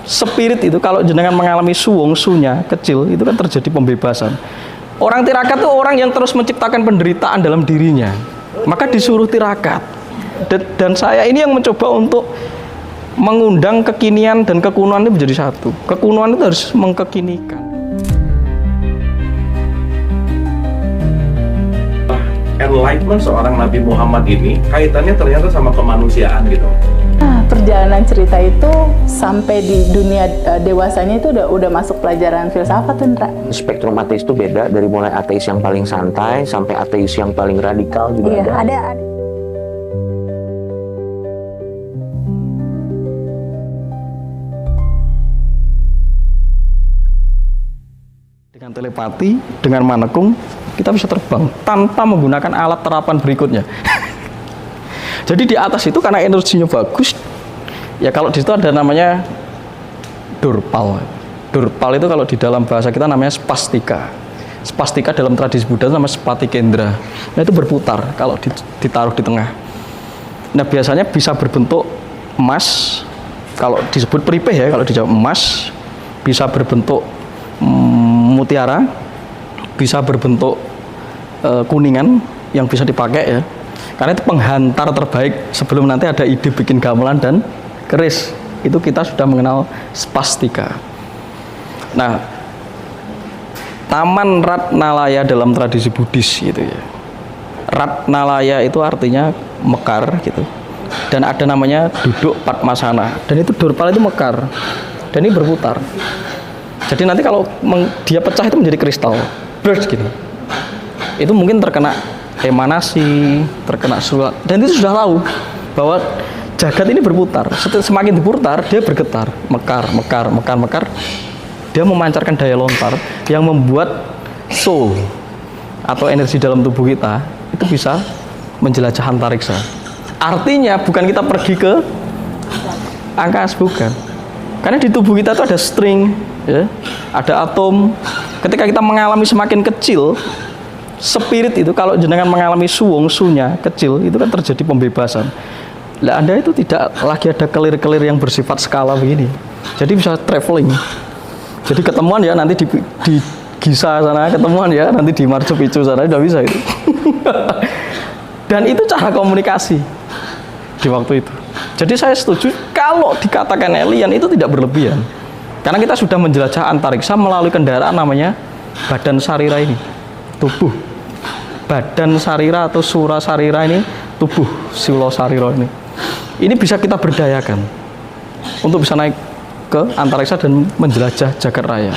spirit itu kalau jenengan mengalami sunya kecil, itu kan terjadi pembebasan. Orang tirakat itu orang yang terus menciptakan penderitaan dalam dirinya, maka disuruh tirakat. Dan saya ini yang mencoba untuk mengundang kekinian dan kekunuan itu menjadi satu. Kekunuan itu harus mengkekinikan. Enlightenment seorang Nabi Muhammad ini kaitannya ternyata sama kemanusiaan gitu. Nah, perjalanan cerita itu sampai di dunia dewasanya itu udah masuk pelajaran filsafat tuh, Indra. Spektrum ateis itu beda, dari mulai ateis yang paling santai sampai ateis yang paling radikal juga Iya, ada. Dengan telepati, dengan manekung, kita bisa terbang tanpa menggunakan alat terapan berikutnya. Jadi di atas itu karena energinya bagus, ya kalau di situ ada namanya durpal. Durpal itu kalau di dalam bahasa kita namanya spastika. Spastika dalam tradisi Buddha itu namanya spatikendra. Nah itu berputar kalau ditaruh di tengah. Nah biasanya bisa berbentuk emas, kalau disebut peripeh ya, kalau dijawab emas, bisa berbentuk mutiara, bisa berbentuk kuningan yang bisa dipakai ya, karena itu penghantar terbaik sebelum nanti ada ide bikin gamelan dan keris. Itu kita sudah mengenal spastika. Nah, Taman Ratnalaya dalam tradisi Buddhis gitu ya. Ratnalaya itu artinya mekar gitu, dan ada namanya duduk Padmasana, dan itu durpal itu mekar dan ini berputar. Jadi nanti kalau dia pecah itu menjadi kristal, burst gitu. Itu mungkin terkena emanasi, terkena surat, dan itu sudah tahu bahwa jagat ini berputar. Semakin diputar, dia bergetar, mekar. Dia memancarkan daya lontar yang membuat soul atau energi dalam tubuh kita itu bisa menjelajah antariksa. Artinya bukan kita pergi ke angkasa, bukan. Karena di tubuh kita itu ada string, ya, ada atom. Ketika kita mengalami semakin kecil, spirit itu kalau jenengan mengalami sunya kecil, itu kan terjadi pembebasan. Nah, Anda itu tidak lagi ada kelir-kelir yang bersifat skala begini. Jadi bisa traveling. Jadi ketemuan ya nanti di Giza sana, ketemuan ya nanti di Machu Picchu sana, udah bisa itu. Dan itu cara komunikasi di waktu itu. Jadi saya setuju kalau dikatakan alien itu tidak berlebihan. Karena kita sudah menjelajah antariksa melalui kendaraan namanya badan sarira ini, tubuh. Badan sarira atau sura sarira ini, tubuh silo sarira ini. Ini bisa kita berdayakan untuk bisa naik ke antariksa dan menjelajah jagat raya.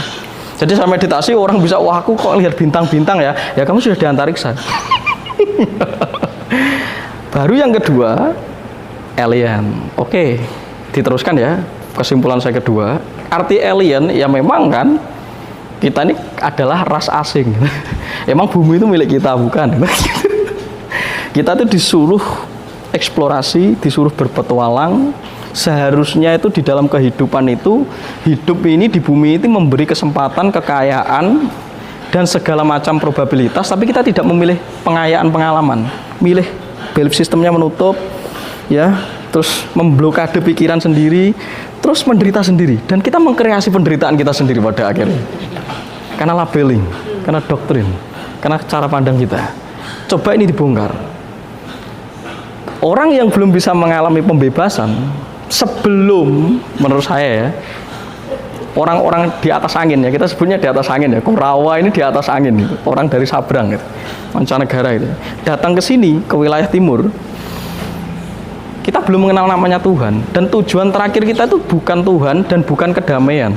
Jadi saya meditasi, orang bisa, wah aku kok lihat bintang-bintang ya. Ya kamu sudah di antariksa. Baru yang kedua, alien. Oke, diteruskan ya. Kesimpulan saya kedua, arti alien ya memang kan kita ini adalah ras asing. Emang bumi itu milik kita, bukan? Kita itu disuruh eksplorasi, disuruh berpetualang. Seharusnya itu di dalam kehidupan itu, hidup ini di bumi itu memberi kesempatan, kekayaan, dan segala macam probabilitas, tapi kita tidak memilih pengayaan pengalaman. Milih belief sistemnya menutup, ya, terus memblokade pikiran sendiri, terus menderita sendiri, dan kita mengkreasi penderitaan kita sendiri pada akhirnya karena labeling, karena doktrin, karena cara pandang kita. Coba ini dibongkar. Orang yang belum bisa mengalami pembebasan sebelum, menurut saya ya, orang-orang di atas angin ya, kita sebutnya di atas angin ya, Kurawa ini di atas angin, orang dari Sabrang gitu, mancanegara itu datang ke sini, ke wilayah timur. Kita belum mengenal namanya Tuhan, dan tujuan terakhir kita itu bukan Tuhan dan bukan kedamaian.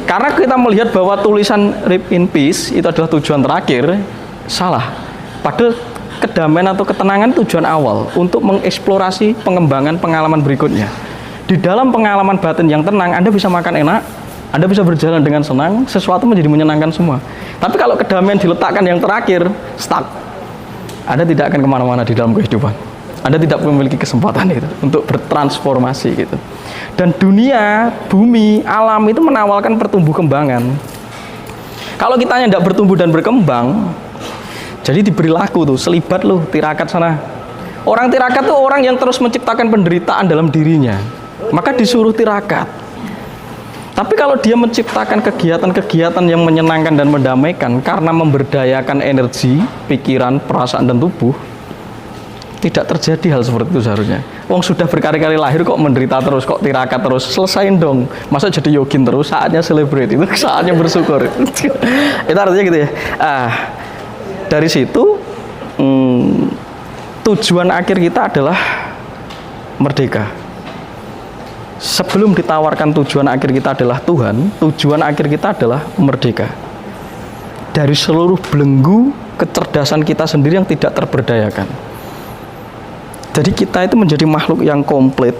Karena kita melihat bahwa tulisan Live in Peace itu adalah tujuan terakhir, salah. Padahal kedamaian atau ketenangan tujuan awal untuk mengeksplorasi pengembangan pengalaman berikutnya. Di dalam pengalaman batin yang tenang, Anda bisa makan enak, Anda bisa berjalan dengan senang, sesuatu menjadi menyenangkan semua. Tapi kalau kedamaian diletakkan yang terakhir, stuck. Anda tidak akan kemana-mana di dalam kehidupan. Anda tidak memiliki kesempatan itu untuk bertransformasi gitu. Dan dunia, bumi, alam itu menawarkan pertumbuh kembangan. Kalau kitanya tidak bertumbuh dan berkembang, jadi diberi laku tuh, selibat loh, tirakat sana. Orang tirakat tuh orang yang terus menciptakan penderitaan dalam dirinya, maka disuruh tirakat. Tapi kalau dia menciptakan kegiatan-kegiatan yang menyenangkan dan mendamaikan karena memberdayakan energi, pikiran, perasaan, dan tubuh, tidak terjadi hal seperti itu seharusnya. Wong sudah berkali-kali lahir kok menderita terus, kok tirakat terus, selesain dong. Masa jadi yogin terus, saatnya celebrate, itu saatnya bersyukur. Itu artinya gitu ya. Dari situ, tujuan akhir kita adalah merdeka. Sebelum ditawarkan tujuan akhir kita adalah Tuhan, tujuan akhir kita adalah merdeka dari seluruh belenggu kecerdasan kita sendiri yang tidak terberdayakan. Jadi kita itu menjadi makhluk yang komplit,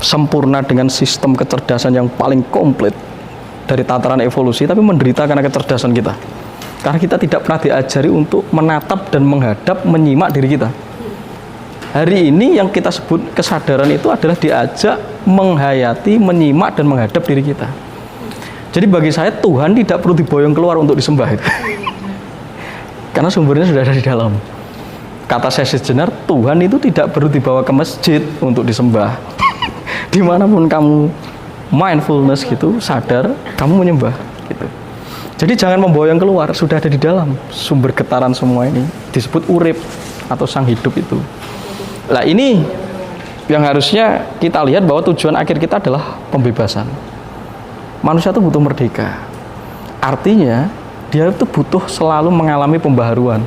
sempurna dengan sistem kecerdasan yang paling komplit dari tataran evolusi, tapi menderita karena kecerdasan kita. Karena kita tidak pernah diajari untuk menatap dan menghadap, menyimak diri kita. Hari ini yang kita sebut kesadaran itu adalah diajak menghayati, menyimak, dan menghadap diri kita. Jadi bagi saya Tuhan tidak perlu diboyong keluar untuk disembah itu. Karena sumbernya sudah ada di dalam. Kata Sesi Jenar, Tuhan itu tidak perlu dibawa ke masjid untuk disembah. Dimanapun kamu mindfulness gitu, sadar, kamu menyembah gitu. Jadi jangan memboyong keluar, sudah ada di dalam sumber getaran semua ini. Disebut urip atau sang hidup itu. Nah ini yang harusnya kita lihat bahwa tujuan akhir kita adalah pembebasan. Manusia itu butuh merdeka. Artinya dia itu butuh selalu mengalami pembaharuan.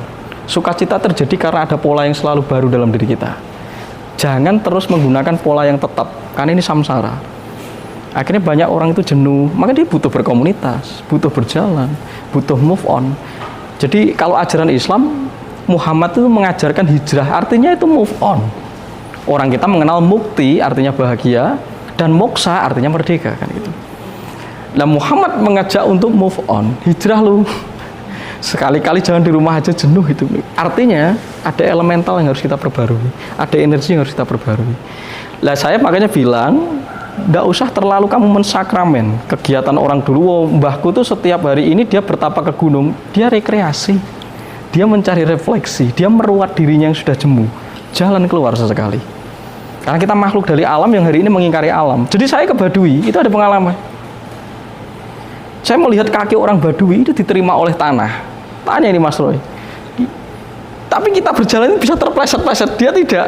Sukacita terjadi karena ada pola yang selalu baru dalam diri kita. Jangan terus menggunakan pola yang tetap, karena ini samsara. Akhirnya banyak orang itu jenuh, maka dia butuh berkomunitas, butuh berjalan, butuh move on. Jadi kalau ajaran Islam, Muhammad itu mengajarkan hijrah, artinya itu move on. Orang kita mengenal mukti, artinya bahagia, dan moksa, artinya merdeka, kan gitu. Nah Muhammad mengajak untuk move on, hijrah lu. Sekali-kali jangan di rumah aja jenuh itu. Artinya ada elemental yang harus kita perbarui, ada energi yang harus kita perbarui. Nah saya makanya bilang, nggak usah terlalu kamu mensakramen kegiatan orang dulu. Oh, mbahku tuh setiap hari ini dia bertapa ke gunung, dia rekreasi. Dia mencari refleksi, dia meruat dirinya yang sudah jemu, jalan keluar sesekali. Karena kita makhluk dari alam yang hari ini mengingkari alam. Jadi saya ke Baduy, itu ada pengalaman. Saya melihat kaki orang Baduy itu diterima oleh tanah. Tanya ini Mas Roy. Tapi kita berjalan itu bisa terpleset-pleset, dia tidak.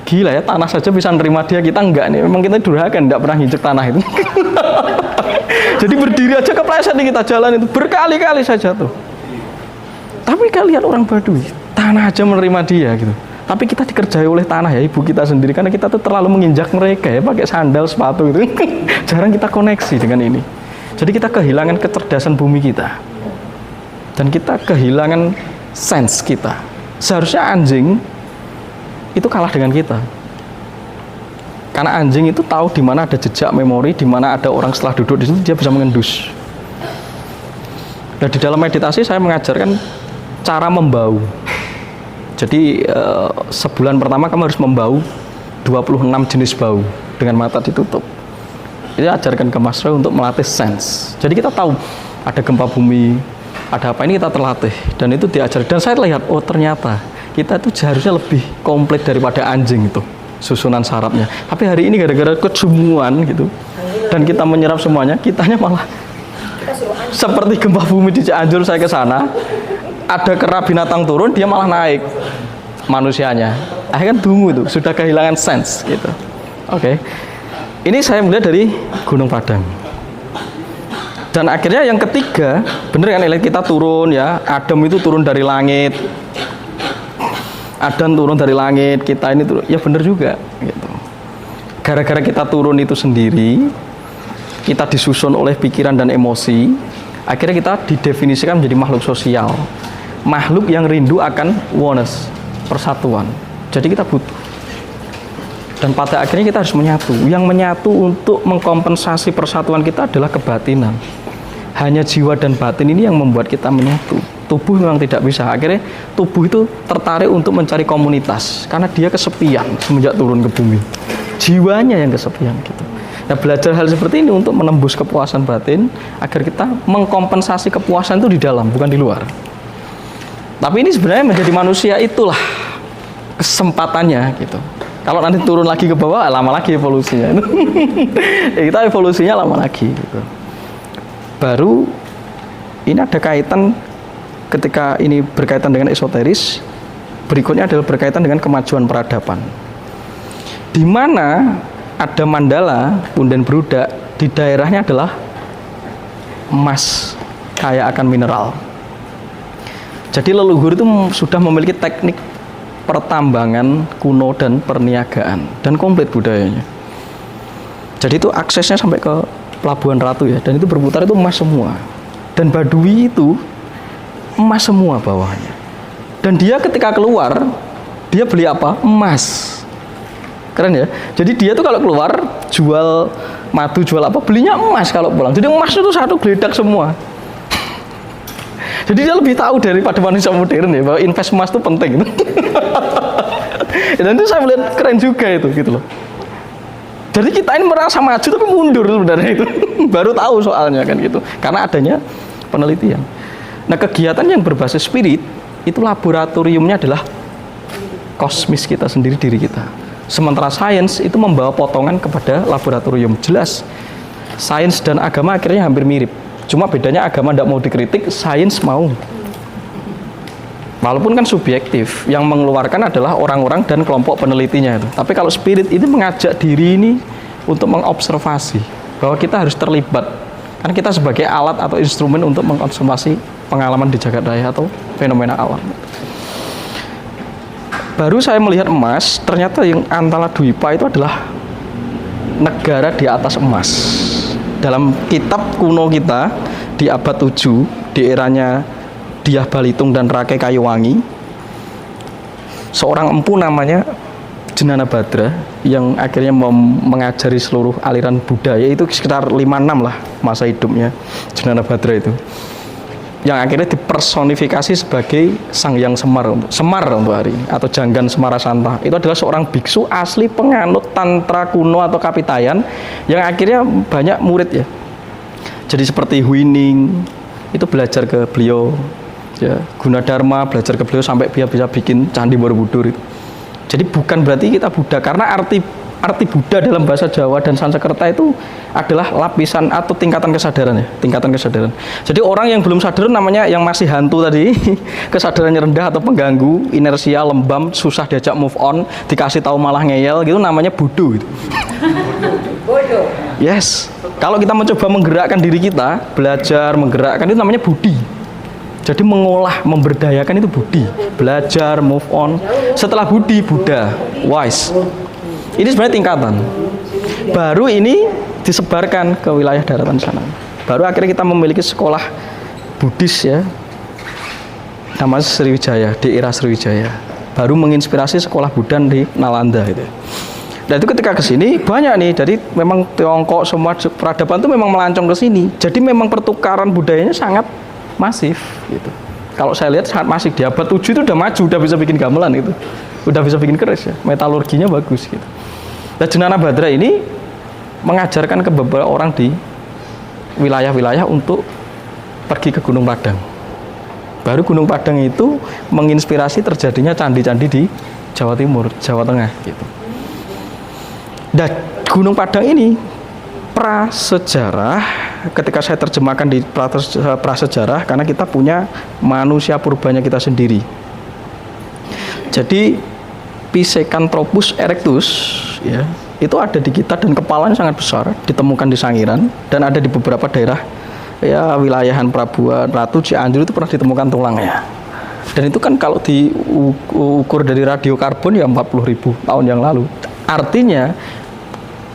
Gila ya, tanah saja bisa menerima dia, kita enggak nih. Memang kita durhaka, enggak pernah injek tanah itu. Jadi berdiri aja kepleset nih kita jalan itu, berkali-kali saya jatuh. Tapi kalian lihat orang Baduy, tanah aja menerima dia gitu. Tapi kita dikerjai oleh tanah ya, ibu kita sendiri, karena kita tuh terlalu menginjak mereka ya, pakai sandal, sepatu gitu. Jarang kita koneksi dengan ini. Jadi kita kehilangan kecerdasan bumi kita. Dan kita kehilangan sense kita. Seharusnya anjing itu kalah dengan kita. Karena anjing itu tahu di mana ada jejak memori, di mana ada orang setelah duduk di situ dia bisa mengendus. Dan di dalam meditasi saya mengajarkan cara membau. Jadi sebulan pertama kamu harus membau 26 jenis bau dengan mata ditutup. Ini ajarkan ke Mas Roy untuk melatih sense. Jadi kita tahu ada gempa bumi, ada apa, ini kita terlatih dan itu diajar. Dan saya lihat, oh ternyata kita itu seharusnya lebih komplit daripada anjing itu susunan sarafnya. Tapi hari ini gara-gara kejumuan gitu dan kita menyerap semuanya, kitanya malah seperti gempa bumi di Cianjur. Saya ke sana, ada kera binatang turun, dia malah naik manusianya. Akhirnya kan dungu itu, sudah kehilangan sense gitu. Oke. Ini saya melihat dari Gunung Padang. Dan akhirnya yang ketiga, bener kan, kita turun ya, Adam itu turun dari langit. Adam turun dari langit, kita ini turun. Ya bener juga gitu. Gara-gara kita turun itu sendiri, kita disusun oleh pikiran dan emosi, akhirnya kita didefinisikan menjadi makhluk sosial. Makhluk yang rindu akan oneness, persatuan. Jadi kita butuh. Dan pada akhirnya kita harus menyatu. Yang menyatu untuk mengkompensasi persatuan kita adalah kebatinan. Hanya jiwa dan batin ini yang membuat kita menyatu. Tubuh memang tidak bisa. Akhirnya tubuh itu tertarik untuk mencari komunitas karena dia kesepian semenjak turun ke bumi. Jiwanya yang kesepian gitu. Nah, belajar hal seperti ini untuk menembus kepuasan batin agar kita mengkompensasi kepuasan itu di dalam, bukan di luar. Tapi ini sebenarnya menjadi manusia itulah kesempatannya gitu. Kalau nanti turun lagi ke bawah, lama lagi evolusinya. Kita evolusinya lama lagi. Gitu. Baru ini ada kaitan ketika ini berkaitan dengan esoteris. Berikutnya adalah berkaitan dengan kemajuan peradaban. Di mana ada Mandala, punden berudak, di daerahnya adalah emas, kaya akan mineral. Jadi leluhur itu sudah memiliki teknik pertambangan kuno dan perniagaan dan komplit budayanya. Jadi itu aksesnya sampai ke Pelabuhan Ratu ya, dan itu berputar itu emas semua. Dan Baduy itu emas semua bawahnya. Dan dia ketika keluar, dia beli apa? Emas. Keren ya. Jadi dia tuh kalau keluar jual madu, jual apa, belinya emas kalau pulang. Jadi emas itu satu geledak semua. Jadi dia lebih tahu daripada manusia modern ya, bahwa invest emas itu penting. Dan itu saya melihat keren juga itu gitu loh. Jadi kita ini merasa maju tapi mundur sebenarnya itu. Baru tahu soalnya kan gitu. Karena adanya penelitian. Nah, kegiatan yang berbasis spirit itu laboratoriumnya adalah kosmis kita sendiri, diri kita. Sementara sains itu membawa potongan kepada laboratorium. Jelas sains dan agama akhirnya hampir mirip. Cuma bedanya agama tidak mau dikritik, sains mau. Walaupun kan subjektif, yang mengeluarkan adalah orang-orang dan kelompok penelitinya itu. Tapi kalau spirit itu mengajak diri ini untuk mengobservasi bahwa kita harus terlibat. Karena kita sebagai alat atau instrumen untuk mengobservasi pengalaman di jagat raya atau fenomena alam. Baru saya melihat emas, ternyata yang Antala Dwipa itu adalah negara di atas emas. Dalam kitab kuno kita di abad 7, di eranya Dyah Balitung dan Rakai Kayuwangi, seorang empu namanya Jenana Badra yang akhirnya mengajari seluruh aliran Buddha, yaitu sekitar 5-6 lah masa hidupnya Jenana Badra itu, yang akhirnya dipersonifikasi sebagai Sang Hyang Semar untuk hari ini, atau Janggan Semarasanta. Itu adalah seorang biksu asli penganut tantra kuno atau kapitayan yang akhirnya banyak murid ya. Jadi seperti Huining itu belajar ke beliau ya, Gunadarma belajar ke beliau sampai dia bisa bikin Candi Borobudur itu. Jadi bukan berarti kita Buddha, karena arti Buddha dalam bahasa Jawa dan Sanskerta itu adalah lapisan atau tingkatan kesadaran ya, tingkatan kesadaran. Jadi orang yang belum sadar namanya yang masih hantu tadi, kesadarannya rendah atau pengganggu, inersia, lembam, susah diajak move on, dikasih tahu malah ngeyel gitu, namanya bodoh gitu. Bodoh. Yes. Kalau kita mencoba menggerakkan diri kita, belajar menggerakkan itu namanya budi. Jadi mengolah, memberdayakan itu budi. Belajar, move on. Setelah budi, Buddha, wise. Ini sebenarnya tingkatan. Baru ini disebarkan ke wilayah daratan sana. Baru akhirnya kita memiliki sekolah Buddhis ya, namanya Sriwijaya, di era Sriwijaya. Baru menginspirasi sekolah Buddha di Nalanda itu. Dan itu ketika ke sini banyak nih. Jadi memang Tiongkok semua peradaban itu memang melancong ke sini. Jadi memang pertukaran budayanya sangat masif gitu. Kalau saya lihat sangat masif. Di abad 7 itu udah maju, udah bisa bikin gamelan gitu. Udah bisa bikin keris ya. Metalurginya bagus gitu. Dan Jenana Badra ini mengajarkan ke beberapa orang di wilayah-wilayah untuk pergi ke Gunung Padang. Baru Gunung Padang itu menginspirasi terjadinya candi-candi di Jawa Timur, Jawa Tengah gitu. Dan Gunung Padang ini prasejarah, ketika saya terjemahkan di prasejarah, karena kita punya manusia purbanya kita sendiri. Jadi Pithecanthropus erectus ya, itu ada di kita dan kepalanya sangat besar, ditemukan di Sangiran dan ada di beberapa daerah ya, wilayahan Pelabuhan Ratu, Cianjur itu pernah ditemukan tulangnya. Dan itu kan kalau diukur dari radiokarbon ya 40.000 tahun yang lalu. Artinya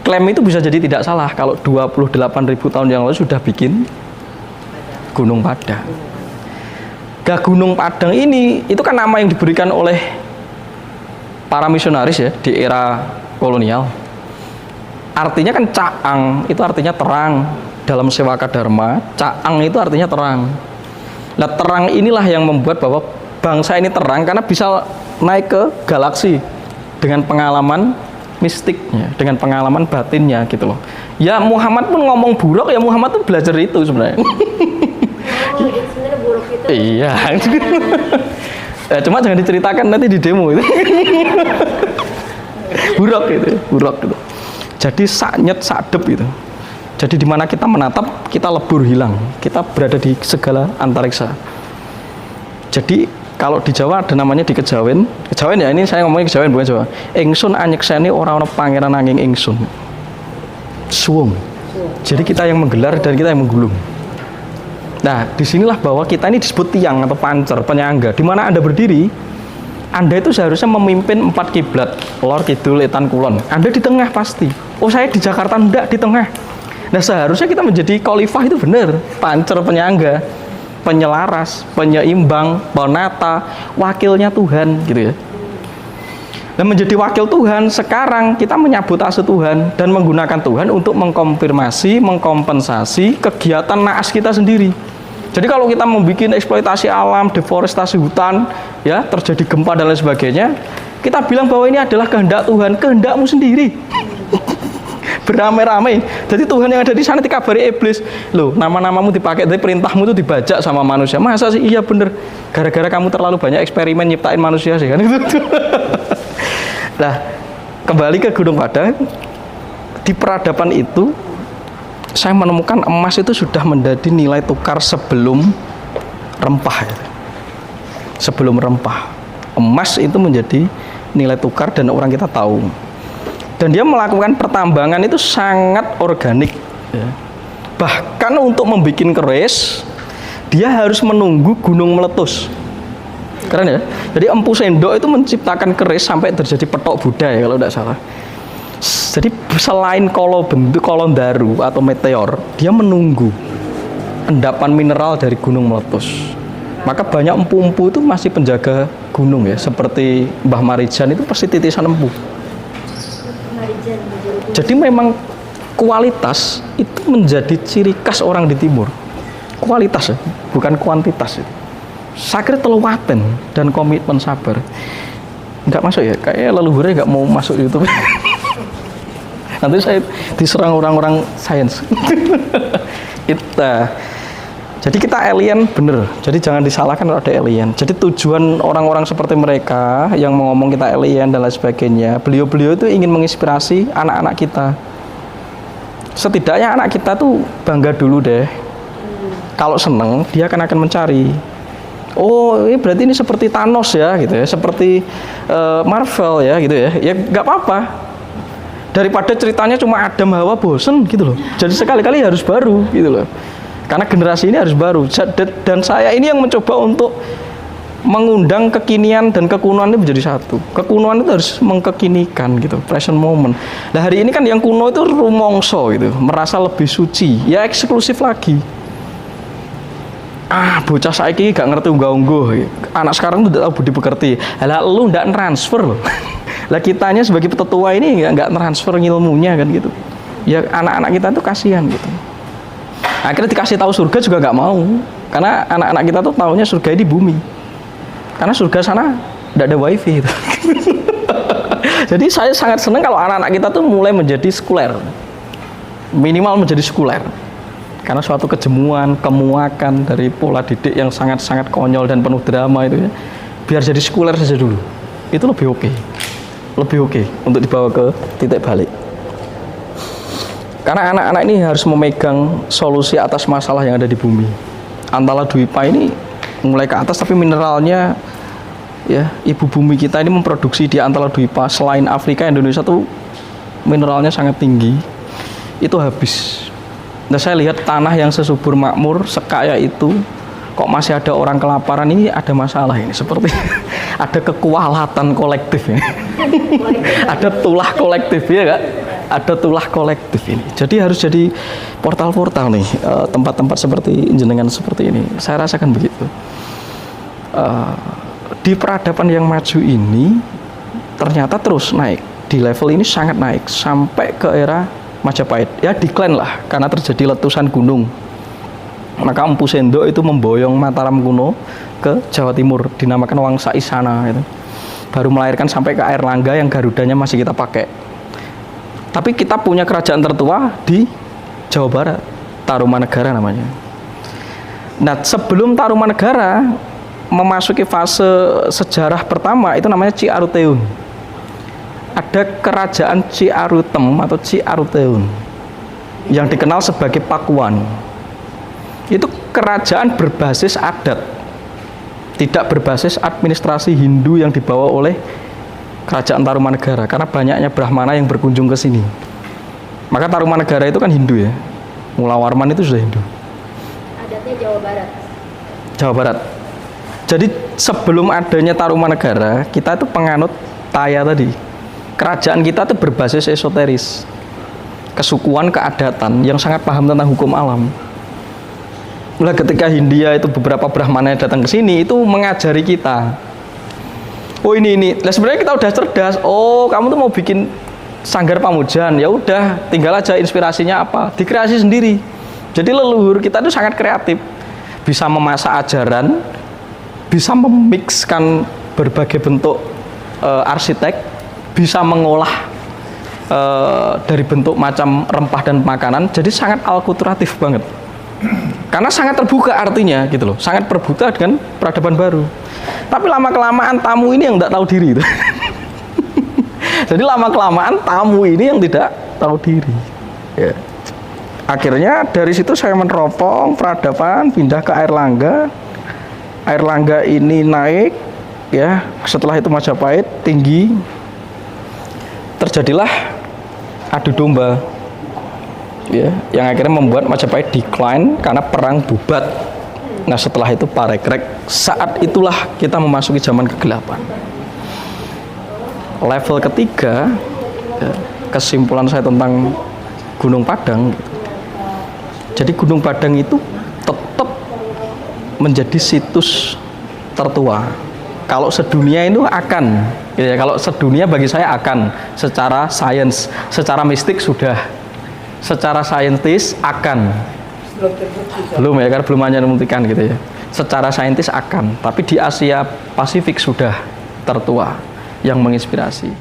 klaim itu bisa jadi tidak salah kalau 28.000 tahun yang lalu sudah bikin Gunung Padang. Nah, Gunung Padang ini itu kan nama yang diberikan oleh para misionaris ya di era kolonial. Artinya kan Caang itu artinya terang. Dalam Sewaka Dharma, Caang itu artinya terang. Nah, terang inilah yang membuat bahwa bangsa ini terang karena bisa naik ke galaksi dengan pengalaman mistiknya, dengan pengalaman batinnya gitu loh. Ya Muhammad pun ngomong buruk, ya Muhammad tuh belajar itu sebenarnya. Sebenarnya buruk itu. Iya. Ya, cuma jangan diceritakan nanti di demo itu. buruk gitu. Jadi saknyet sakdep gitu. Jadi di mana kita menatap, kita lebur hilang. Kita berada di segala antariksa. Jadi kalau di Jawa ada namanya di Kejawen ya, ini saya ngomongin Kejawen bukan Jawa. Ingsun anyekseni ora ana pangeran nanging ingsun. Suwung. Jadi kita yang menggelar dan kita yang menggulung. Nah, disinilah bahwa kita ini disebut tiang atau pancer, penyangga. Di mana Anda berdiri, Anda itu seharusnya memimpin 4 kiblat, lor, kidul, etan, kulon. Anda di tengah pasti. Oh, saya di Jakarta enggak, di tengah. Nah, seharusnya kita menjadi khalifah itu benar, pancer, penyangga, penyelaras, penyeimbang, penata, wakilnya Tuhan gitu ya. Dan menjadi wakil Tuhan, sekarang kita menyabotase Tuhan dan menggunakan Tuhan untuk mengkonfirmasi, mengkompensasi kegiatan naas kita sendiri. Jadi kalau kita membuat eksploitasi alam, deforestasi hutan, ya terjadi gempa dan lain sebagainya, kita bilang bahwa ini adalah kehendak Tuhan, kehendakmu sendiri. Beramai-ramai. Jadi Tuhan yang ada di sana dikabari iblis, loh nama-namamu dipakai, dari perintahmu itu dibajak sama manusia. Masa sih? Iya bener. Gara-gara kamu terlalu banyak eksperimen nyiptain manusia sih kan itu. Nah, kembali ke Gunung Padang, di peradaban itu saya menemukan emas itu sudah menjadi nilai tukar sebelum rempah. Sebelum rempah, emas itu menjadi nilai tukar dan orang kita tahu. Dan dia melakukan pertambangan itu sangat organik. Ya. Bahkan untuk membuat keris, dia harus menunggu gunung meletus. Keren ya. Jadi Empu Sendok itu menciptakan keris sampai terjadi petok Buddha ya kalau tidak salah. Jadi selain bentuk kolon daru atau meteor, dia menunggu endapan mineral dari gunung meletus. Maka banyak empu-empu itu masih penjaga gunung ya, seperti Mbah Marijan itu pasti titisan empu. Jadi memang kualitas itu menjadi ciri khas orang di timur. Kualitas ya, bukan kuantitas ya. Sakit teluwaten dan komitmen sabar. Enggak masuk ya, kayaknya leluhurnya enggak mau masuk YouTube. Nanti saya diserang orang-orang sains. Jadi kita alien bener. Jadi jangan disalahkan kalau ada alien. Jadi tujuan orang-orang seperti mereka yang ngomong kita alien dan lain sebagainya, beliau-beliau itu ingin menginspirasi anak-anak kita. Setidaknya anak kita tuh bangga dulu deh. Kalau seneng, dia akan mencari. Oh, ini berarti ini seperti Thanos ya, gitu ya, seperti Marvel ya, gitu ya. Ya nggak apa-apa. Daripada ceritanya cuma Adam Hawa bosen gitu loh. Jadi sekali-kali harus baru gitu loh. Karena generasi ini harus baru. Dan saya ini yang mencoba untuk mengundang kekinian dan kekunoan itu menjadi satu. Kekunoan itu harus mengkekinikan gitu, present moment. Nah hari ini kan yang kuno itu rumongso gitu, merasa lebih suci, ya eksklusif lagi. Bocah saiki gak ngerti unggah-ungguh. Anak sekarang tuh tidak tahu budi pekerti. Lah lu ndak transfer loh. Lah kitanya sebagai petetua ini nggak transfer ilmunya kan gitu. Ya anak-anak kita tuh kasihan gitu. Akhirnya dikasih tahu surga juga nggak mau. Karena anak-anak kita tuh taunya surga di bumi. Karena surga sana nggak ada wifi gitu. Jadi saya sangat senang kalau anak-anak kita tuh mulai menjadi sekuler. Minimal menjadi sekuler. Karena suatu kejemuan, kemuakan dari pola didik yang sangat-sangat konyol dan penuh drama itu ya, biar jadi sekuler saja dulu. Itu lebih oke. Lebih oke untuk dibawa ke titik balik. Karena anak-anak ini harus memegang solusi atas masalah yang ada di bumi. Antara Dwipa ini mulai ke atas, tapi mineralnya ya ibu bumi kita ini memproduksi di Antara Dwipa selain Afrika, Indonesia tuh mineralnya sangat tinggi. Itu habis. Nah saya lihat tanah yang sesubur makmur, sekaya itu, kok masih ada orang kelaparan, ini ada masalah ini. Seperti ada kekualatan kolektif ya. Ada tulah kolektif ya Kak? Ada tulah kolektif ini. Jadi harus jadi portal-portal nih, tempat-tempat seperti jenengan seperti ini. Saya rasakan begitu. Di peradaban yang maju ini ternyata terus naik. Di level ini sangat naik sampai ke era Majapahit. Ya decline lah karena terjadi letusan gunung. Maka Empu Sendok itu memboyong Mataram kuno ke Jawa Timur, dinamakan Wangsa Isana itu. Baru melahirkan sampai ke Air Langga yang garudanya masih kita pakai. Tapi kita punya kerajaan tertua di Jawa Barat, Tarumanegara namanya. Nah, sebelum Tarumanegara memasuki fase sejarah pertama itu namanya Ciaruteun. ada kerajaan Ciarutem atau Ciaruteun yang dikenal sebagai Pakuan. Itu kerajaan berbasis adat, tidak berbasis administrasi Hindu yang dibawa oleh kerajaan Tarumanegara, karena banyaknya Brahmana yang berkunjung ke sini. Maka Tarumanegara itu kan Hindu ya, Mula Warman itu sudah Hindu. Adatnya Jawa Barat. Jawa Barat. Jadi sebelum adanya Tarumanegara, kita itu penganut Taya tadi. Kerajaan kita itu berbasis esoteris, kesukuan, keadatan yang sangat paham tentang hukum alam. Mulai ketika Hindia itu beberapa Brahmana yang datang ke sini itu mengajari kita. Oh ini. Nah, sebenarnya kita udah cerdas. Oh, kamu tuh mau bikin Sanggar Pamujan, ya udah, tinggal aja inspirasinya apa, dikreasi sendiri. Jadi leluhur kita itu sangat kreatif, bisa memasak ajaran, bisa memixkan berbagai bentuk arsitek, bisa mengolah dari bentuk macam rempah dan makanan, jadi sangat alkulturatif banget. Karena sangat terbuka artinya gitu loh, sangat terbuka dengan peradaban baru. Tapi lama kelamaan tamu ini yang tidak tahu diri. Jadi lama kelamaan tamu ini yang tidak tahu diri. Ya. Akhirnya dari situ saya meneropong peradaban, pindah ke Airlangga. Airlangga ini naik, ya. Setelah itu Majapahit tinggi. Terjadilah adu domba, ya, yang akhirnya membuat Majapahit decline karena perang bubat. Nah setelah itu Parekrek. Saat itulah kita memasuki zaman kegelapan. Level ketiga, ya, kesimpulan saya tentang Gunung Padang. Jadi Gunung Padang itu tetap menjadi situs tertua. Kalau sedunia itu akan, ya, kalau sedunia bagi saya akan, secara sains, secara mistik sudah, secara saintis akan, belum ya, karena belum hanya membuktikan gitu ya. Secara saintis akan, tapi di Asia Pasifik sudah tertua yang menginspirasi.